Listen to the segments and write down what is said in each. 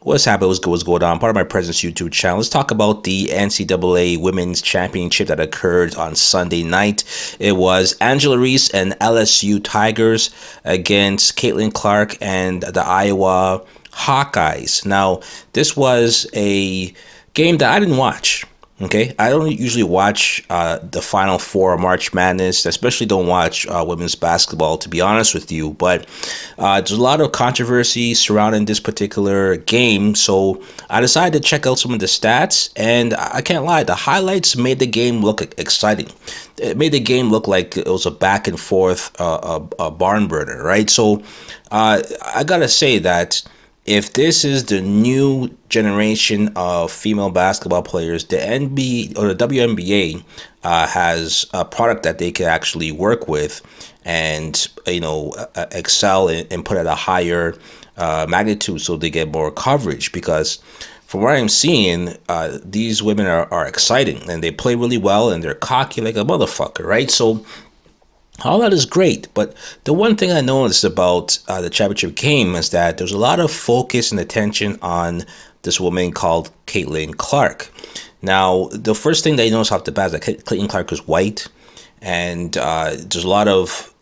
What's happening? What's going on? Part of my Presence YouTube channel. Let's talk about the NCAA Women's Championship that occurred on Sunday night. It was Angel Reese and LSU Tigers against Caitlin Clark and the Iowa Hawkeyes. Now, this was a game that I didn't watch. Okay, I don't usually watch the Final Four or March Madness, especially don't watch women's basketball, to be honest with you. But there's a lot of controversy surrounding this particular game, so I decided to check out some of the stats, and I can't lie, the highlights made the game look exciting. It made the game look like it was a back and forth a barn burner, right? So I gotta say that if this is the new generation of female basketball players, the NBA or the WNBA has a product that they can actually work with and, excel and put at a higher magnitude so they get more coverage. Because from what I'm seeing, these women are exciting and they play really well and they're cocky like a motherfucker, right? So all that is great, but the one thing I noticed about the championship game is that there's a lot of focus and attention on this woman called Caitlin Clark. Now, the first thing that you notice off the bat is that Caitlin Clark is white, and there's a lot of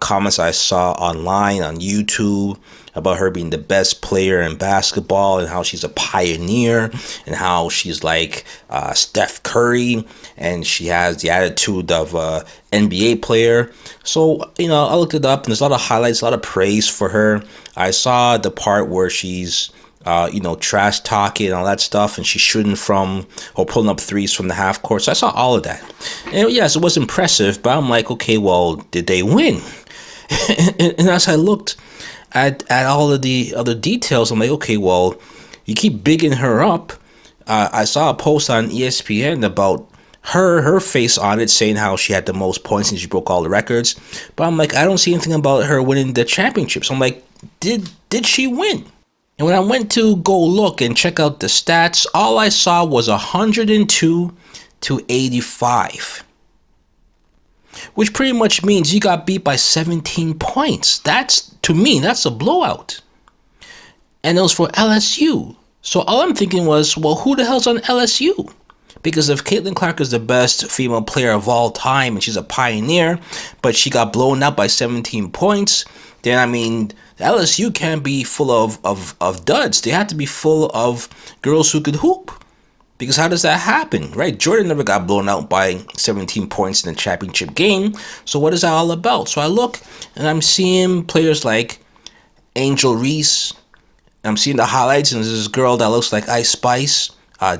comments I saw online on YouTube about her being the best player in basketball and how she's a pioneer and how she's like Steph Curry and she has the attitude of a NBA player. So, I looked it up and there's a lot of highlights, a lot of praise for her. I saw the part where she's trash talking and all that stuff, and she's shooting from or pulling up threes from the half court. So I saw all of that. And yes, it was impressive, but I'm like, okay, well, did they win? and as I looked at all of the other details, I'm like, okay, well, you keep bigging her up. I saw a post on ESPN about her face on it saying how she had the most points and she broke all the records. But I'm like, I don't see anything about her winning the championship. So I'm like, did she win? And when I went to go look and check out the stats, all I saw was 102 to 85. Which pretty much means you got beat by 17 points. To me, that's a blowout. And it was for LSU. So all I'm thinking was, well, who the hell's on LSU? Because if Caitlin Clark is the best female player of all time and she's a pioneer, but she got blown out by 17 points, then I mean, LSU can't be full of duds. They have to be full of girls who could hoop. Because how does that happen, right? Jordan never got blown out by 17 points in the championship game. So what is that all about? So I look and I'm seeing players like Angel Reese. I'm seeing the highlights and there's this girl that looks like Ice Spice,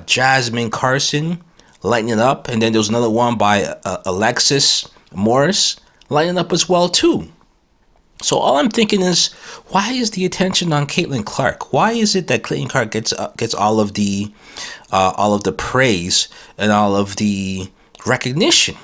Jasmine Karson, lighting it up. And then there's another one by Alexis Morris, lighting up as well too. So all I'm thinking is, why is the attention on Caitlin Clark? Why is it that Caitlin Clark gets all of the praise and all of the recognition?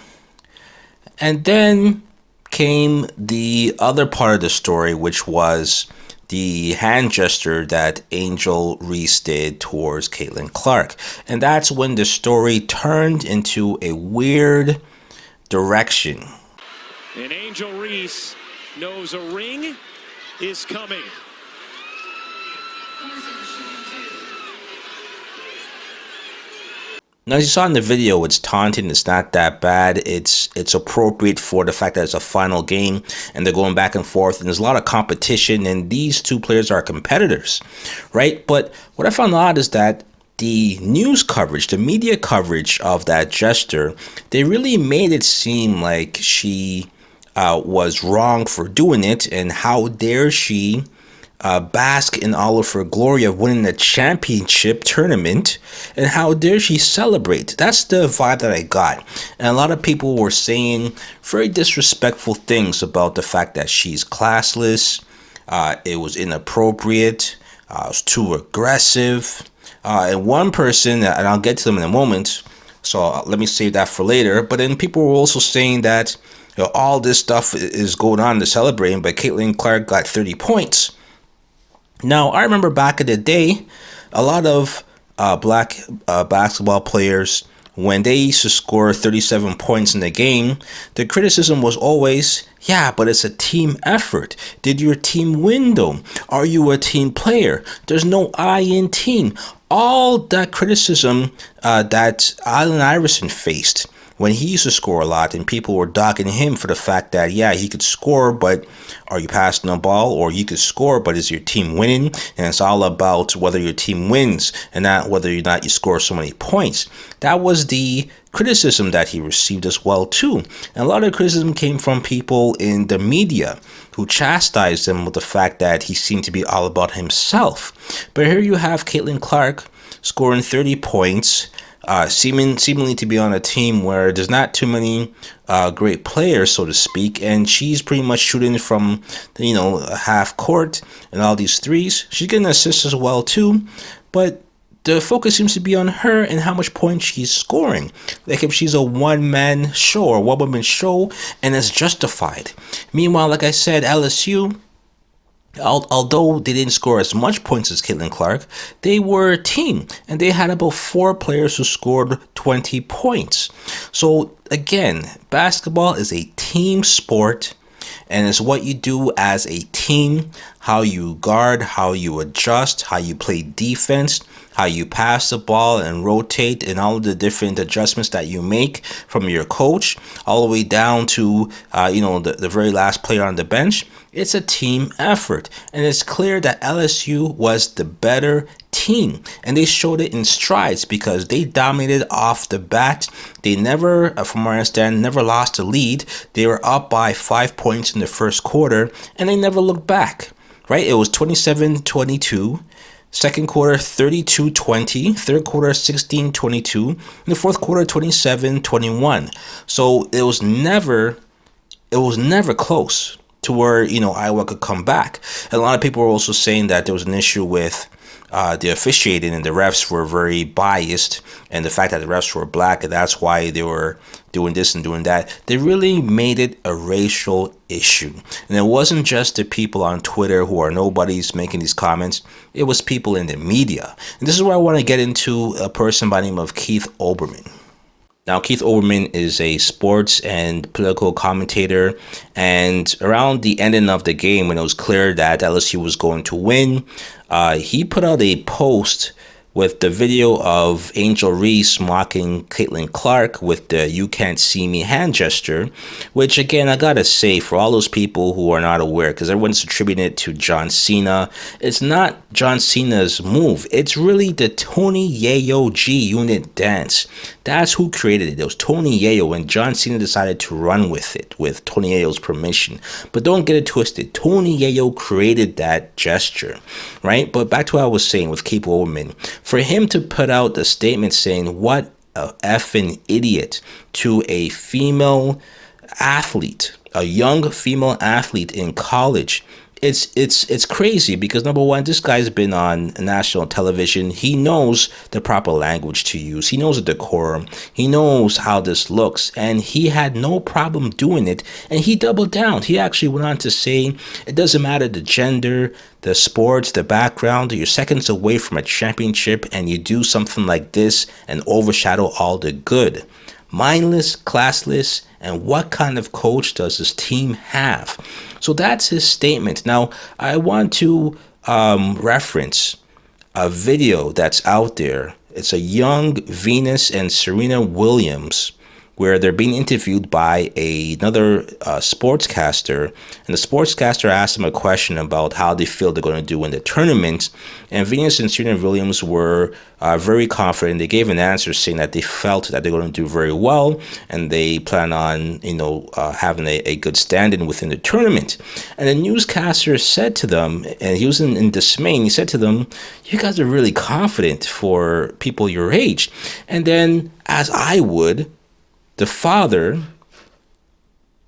And then came the other part of the story, which was the hand gesture that Angel Reese did towards Caitlin Clark. And that's when the story turned into a weird direction. And Angel Reese knows a ring is coming. Now, as you saw in the video, it's taunting. It's not that bad. It's appropriate for the fact that it's a final game and they're going back and forth and there's a lot of competition and these two players are competitors, right? But what I found out is that the news coverage, the media coverage of that gesture, they really made it seem like she was wrong for doing it, and how dare she bask in all of her glory of winning the championship tournament, and how dare she celebrate. That's the vibe that I got. And a lot of people were saying very disrespectful things about the fact that she's classless, it was inappropriate, it was too aggressive, and one person, and I'll get to them in a moment, so let me save that for later, but then people were also saying that all this stuff is going on to celebrating, but Caitlin Clark got 30 points. Now, I remember back in the day, a lot of black basketball players when they used to score 37 points in the game, the criticism was always, yeah, but it's a team effort. Did your team win though? Are you a team player? There's no I in team. All that criticism that Allen Iverson faced when he used to score a lot, and people were dogging him for the fact that, yeah, he could score, but are you passing the ball? Or you could score, but is your team winning? And it's all about whether your team wins and not whether or not you score so many points. That was the criticism that he received as well, too. And a lot of criticism came from people in the media who chastised him with the fact that he seemed to be all about himself. But here you have Caitlin Clark scoring 30 points, seemingly to be on a team where there's not too many great players, so to speak, and she's pretty much shooting from, half court and all these threes. She's getting assists as well too, but the focus seems to be on her and how much points she's scoring. Like if she's a one-man show or one-woman show, and it's justified. Meanwhile, like I said, LSU, although they didn't score as much points as Caitlin Clark, they were a team, and they had about 4 players who scored 20 points. So again, basketball is a team sport, and it's what you do as a team, how you guard, how you adjust, how you play defense, how you pass the ball and rotate, and all of the different adjustments that you make from your coach all the way down to the very last player on the bench. It's a team effort, and it's clear that LSU was the better team, and they showed it in strides because they dominated off the bat. They never, from what I understand, never lost a lead. They were up by 5 points in the first quarter, and they never looked back, right? It was 27-22. Second quarter, 32-20. Third quarter, 16-22. In the fourth quarter, 27-21. So it was never close to where, Iowa could come back. And a lot of people were also saying that there was an issue with the officiating, and the refs were very biased, and the fact that the refs were black, and that's why they were doing this and doing that. They really made it a racial issue. And it wasn't just the people on Twitter who are nobodies making these comments. It was people in the media. And this is where I want to get into a person by the name of Keith Olbermann. Now, Keith Olbermann is a sports and political commentator, and around the ending of the game, when it was clear that LSU was going to win, he put out a post with the video of Angel Reese mocking Caitlin Clark with the "you can't see me" hand gesture, which again, I gotta say, for all those people who are not aware, because everyone's attributing it to John Cena, it's not John Cena's move. It's really the Tony Yayo G-Unit dance. That's who created it. It was Tony Yayo, and John Cena decided to run with it with Tony Yayo's permission. But don't get it twisted. Tony Yayo created that gesture, right? But back to what I was saying with Keith Olbermann. For him to put out a statement saying, what a effing idiot, to a female athlete, a young female athlete in college, it's crazy, because number one, this guy's been on national television. He knows the proper language to use. He knows the decorum. He knows how this looks, and he had no problem doing it, and he doubled down. He actually went on to say it doesn't matter the gender, the sports, the background. You're seconds away from a championship, and you do something like this and overshadow all the good. Mindless, classless, and what kind of coach does this team have? So that's his statement. Now, I want to reference a video that's out there. It's a young Venus and Serena Williams, where they're being interviewed by another sportscaster, and the sportscaster asked them a question about how they feel they're going to do in the tournament, and Venus and Serena Williams were very confident. They gave an answer saying that they felt that they're going to do very well, and they plan on, having a good standing within the tournament. And the newscaster said to them, and he was in dismay, and he said to them, "You guys are really confident for people your age." And then, as I would, the father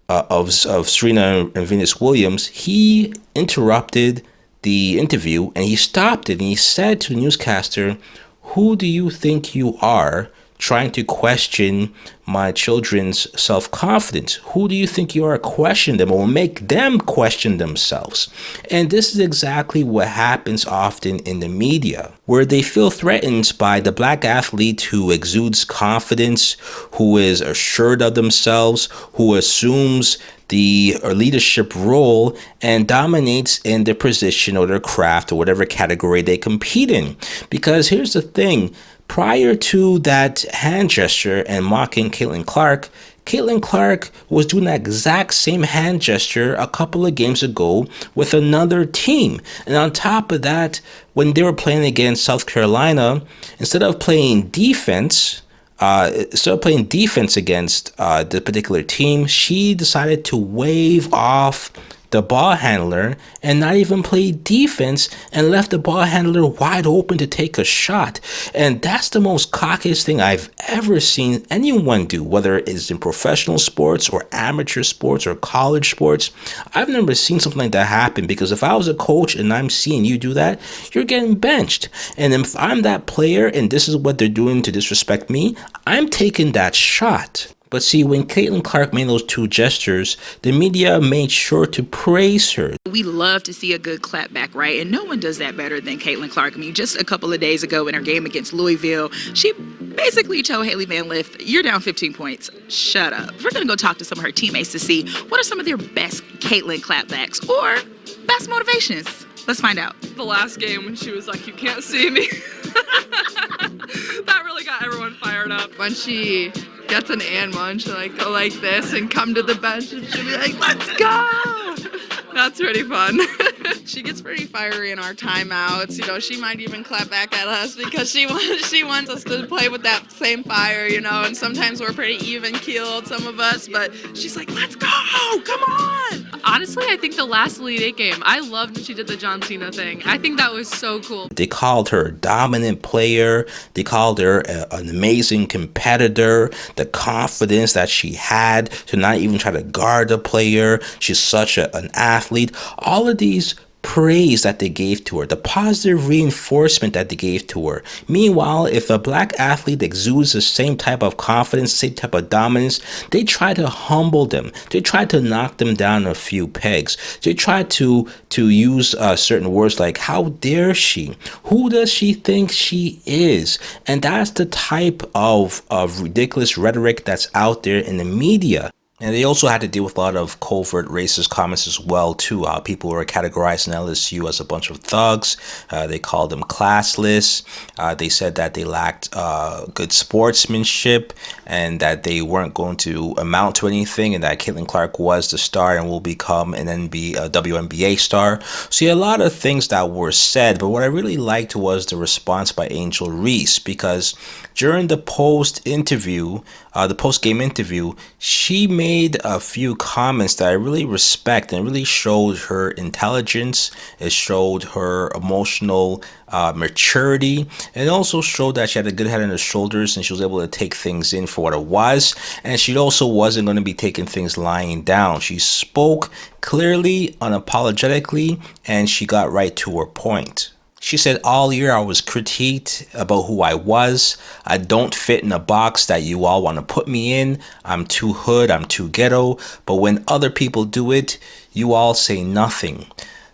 of Serena and Venus Williams, he interrupted the interview, and he stopped it, and he said to the newscaster, "Who do you think you are trying to question my children's self-confidence. Who do you think you are? Question them, or make them question themselves. And this is exactly what happens often in the media, where they feel threatened by the black athlete who exudes confidence, who is assured of themselves, who assumes the leadership role and dominates in their position or their craft or whatever category they compete in. Because here's the thing, prior to that hand gesture and mocking Caitlin Clark was doing that exact same hand gesture a couple of games ago with another team. And on top of that, when they were playing against South Carolina, instead of playing defense against the particular team, she decided to wave off the ball handler and not even play defense, and left the ball handler wide open to take a shot. And that's the most cockiest thing I've ever seen anyone do, whether it's in professional sports or amateur sports or college sports. I've never seen something like that happen, because if I was a coach and I'm seeing you do that, you're getting benched. And if I'm that player and this is what they're doing to disrespect me, I'm taking that shot. But see, when Caitlin Clark made those two gestures, the media made sure to praise her. We love to see a good clapback, right? And no one does that better than Caitlin Clark. I mean, just a couple of days ago in her game against Louisville, she basically told Haley Van Lith, you're down 15 points. Shut up. We're going to go talk to some of her teammates to see what are some of their best Caitlin clapbacks or best motivations. Let's find out. The last game when she was like, you can't see me. That really got everyone fired up. When she gets an and one, she'll like go like this and come to the bench and she'll be like, let's go. That's pretty fun. She gets pretty fiery in our timeouts. You know, she might even clap back at us because she wants us to play with that same fire, you know, and sometimes we're pretty even-keeled, some of us, but she's like, let's go, come on. Honestly, I think the last Elite Eight game, I loved when she did the John Cena thing. I think that was so cool. They called her a dominant player. They called her an amazing competitor. The confidence that she had to not even try to guard a player. She's such an athlete. All of these praise that they gave to her, the positive reinforcement that they gave to her. Meanwhile, if a black athlete exudes the same type of confidence, same type of dominance, they try to humble them. They try to knock them down a few pegs. They try to use certain words like, how dare she? Who does she think she is? And that's the type of ridiculous rhetoric that's out there in the media. And they also had to deal with a lot of covert racist comments as well, too. People were categorizing LSU as a bunch of thugs. They called them classless. They said that they lacked good sportsmanship and that they weren't going to amount to anything, and that Caitlin Clark was the star and will become an WNBA star. So yeah, a lot of things that were said, but what I really liked was the response by Angel Reese, because during the post-game interview, she made a few comments that I really respect, and really showed her intelligence. It showed her emotional maturity, and it also showed that she had a good head on her shoulders and she was able to take things in for what it was. And she also wasn't going to be taking things lying down. She spoke clearly, unapologetically, and she got right to her point. She said, all year I was critiqued about who I was. I don't fit in a box that you all want to put me in. I'm too hood, I'm too ghetto. But when other people do it, you all say nothing.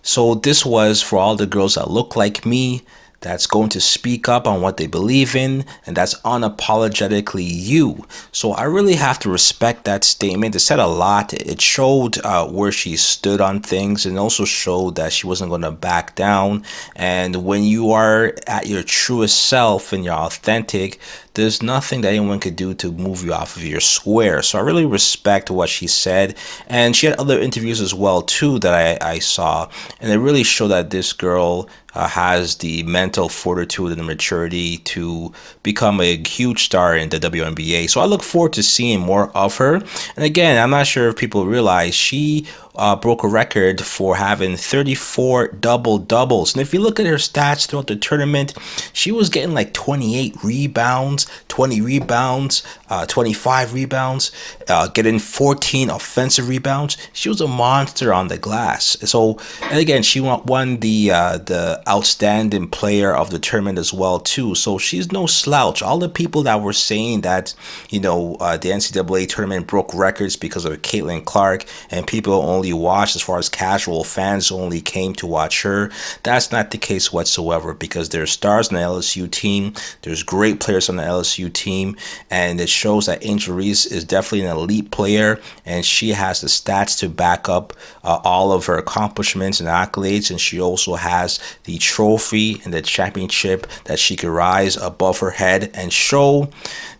So this was for all the girls that look like me, that's going to speak up on what they believe in, and that's unapologetically you. So I really have to respect that statement. It said a lot. It showed where she stood on things, and also showed that she wasn't going to back down. And when you are at your truest self and you're authentic, there's nothing that anyone could do to move you off of your square. So I really respect what she said. And she had other interviews as well too that I saw, and it really showed that this girl has the mental fortitude and the maturity to become a huge star in the WNBA. So I look forward to seeing more of her. And again, I'm not sure if people realize she broke a record for having 34 double-doubles. And if you look at her stats throughout the tournament, she was getting like 28 rebounds, 20 rebounds, 25 rebounds, getting 14 offensive rebounds. She was a monster on the glass. So, and again, she won the outstanding player of the tournament as well too. So she's no slouch. All the people that were saying that, the NCAA tournament broke records because of Caitlin Clark and people only watched, as far as casual fans only came to watch her, that's not the case whatsoever, because there's stars on the LSU team, there's great players on the LSU team, and it shows that Angel Reese is definitely an elite player, and she has the stats to back up all of her accomplishments and accolades, and she also has the trophy and the championship that she could rise above her head and show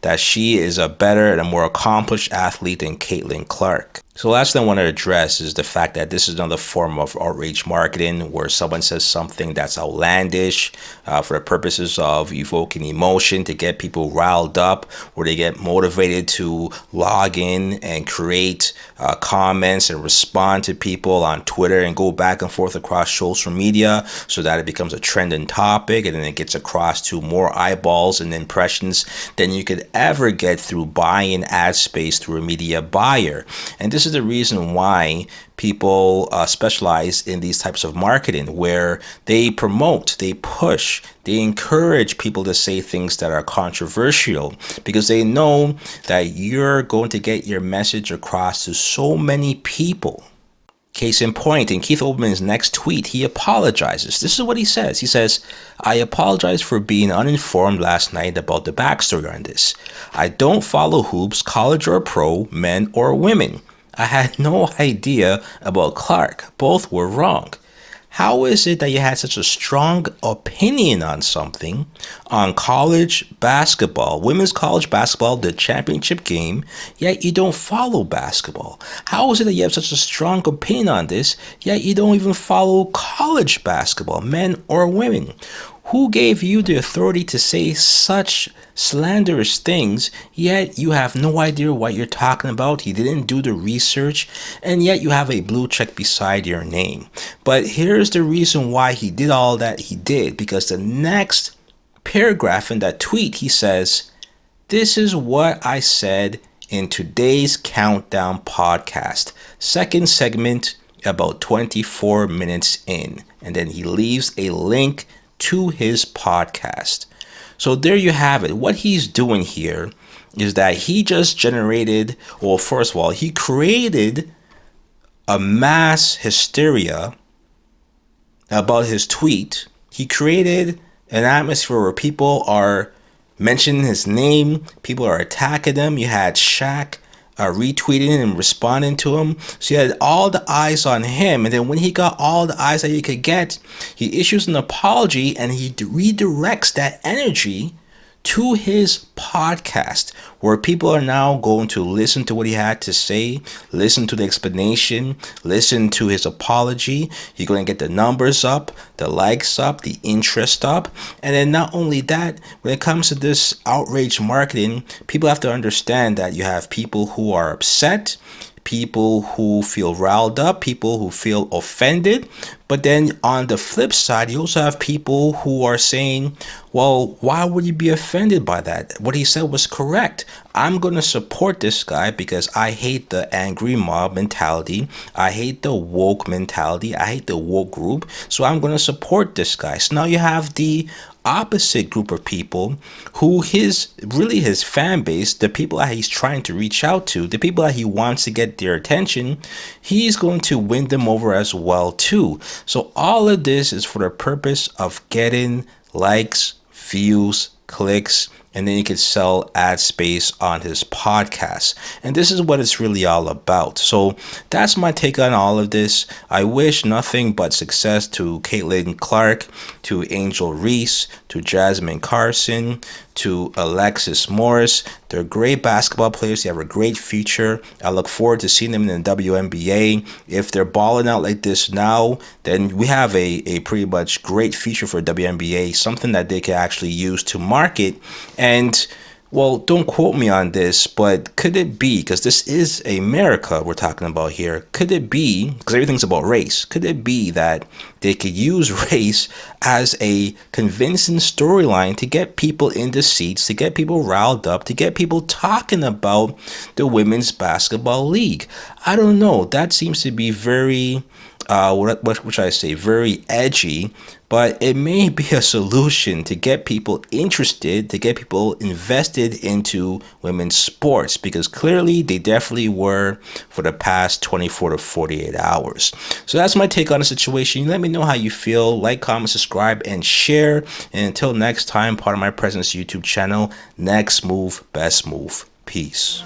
that she is a better and a more accomplished athlete than Caitlin Clark. So last thing I want to address is the fact that this is another form of outrage marketing, where someone says something that's outlandish for the purposes of evoking emotion to get people riled up, where they get motivated to log in and create comments and respond to people on Twitter and go back and forth across social media so that it becomes a trending topic, and then it gets across to more eyeballs and impressions than you could ever get through buying ad space through a media buyer. And this is the reason why people specialize in these types of marketing, where they promote, they push, they encourage people to say things that are controversial, because they know that you're going to get your message across to so many people. Case in point, in Keith Olbermann's next tweet, he apologizes. This is what he says. He says, "I apologize for being uninformed last night about the backstory on this. I don't follow hoops, college or pro, men or women. I had no idea about Clark. Both were wrong. How is it that you had such a strong opinion on something, on college basketball, women's college basketball, the championship game, yet you don't follow basketball? How is it that you have such a strong opinion on this, yet you don't even follow college basketball, men or women? Who gave you the authority to say such slanderous things, yet you have no idea what you're talking about? You didn't do the research, and yet you have a blue check beside your name." But here's the reason why he did all that he did, because the next paragraph in that tweet, he says, "This is what I said in today's Countdown podcast, second segment, about 24 minutes in." And then he leaves a link to his podcast. So there you have it. What he's doing here is that he just generated, well, first of all, he created a mass hysteria about his tweet. He created an atmosphere where people are mentioning his name, people are attacking him. You had Shaq retweeting and responding to him. So you had all the eyes on him. And then when he got all the eyes that he could get, he issues an apology and he redirects that energy to his podcast, where people are now going to listen to what he had to say, listen to the explanation, listen to his apology. You're going to get the numbers up, the likes up, the interest up. And then not only that, when it comes to this outrage marketing, people have to understand that you have people who are upset, people who feel riled up, people who feel offended. But then on the flip side, you also have people who are saying, well, why would you be offended by that? What he said was correct. I'm going to support this guy because I hate the angry mob mentality. I hate the woke mentality. I hate the woke group. So I'm going to support this guy. So now you have the opposite group of people who his fan base, the people that he's trying to reach out to, the people that he wants to get their attention, he's going to win them over as well too. So all of this is for the purpose of getting likes, views, clicks, and then you can sell ad space on his podcast. And this is what it's really all about. So that's my take on all of this. I wish nothing but success to Caitlin Clark, to Angel Reese, to Jasmine Karson, to Alexis Morris. They're great basketball players. They have a great future. I look forward to seeing them in the WNBA. If they're balling out like this now, then we have a pretty much great future for WNBA, something that they can actually use to market. And Well, don't quote me on this, but could it be, because this is America we're talking about here, could it be, because everything's about race, could it be that they could use race as a convincing storyline to get people in the seats, to get people riled up, to get people talking about the women's basketball league? I don't know. That seems to be very, what should I say, very edgy, but it may be a solution to get people interested, to get people invested into women's sports, because clearly they definitely were for the past 24 to 48 hours. So that's my take on the situation. Let me know how you feel. Like, comment, subscribe, and share. And until next time, part of my Presence YouTube channel, next move, best move. Peace.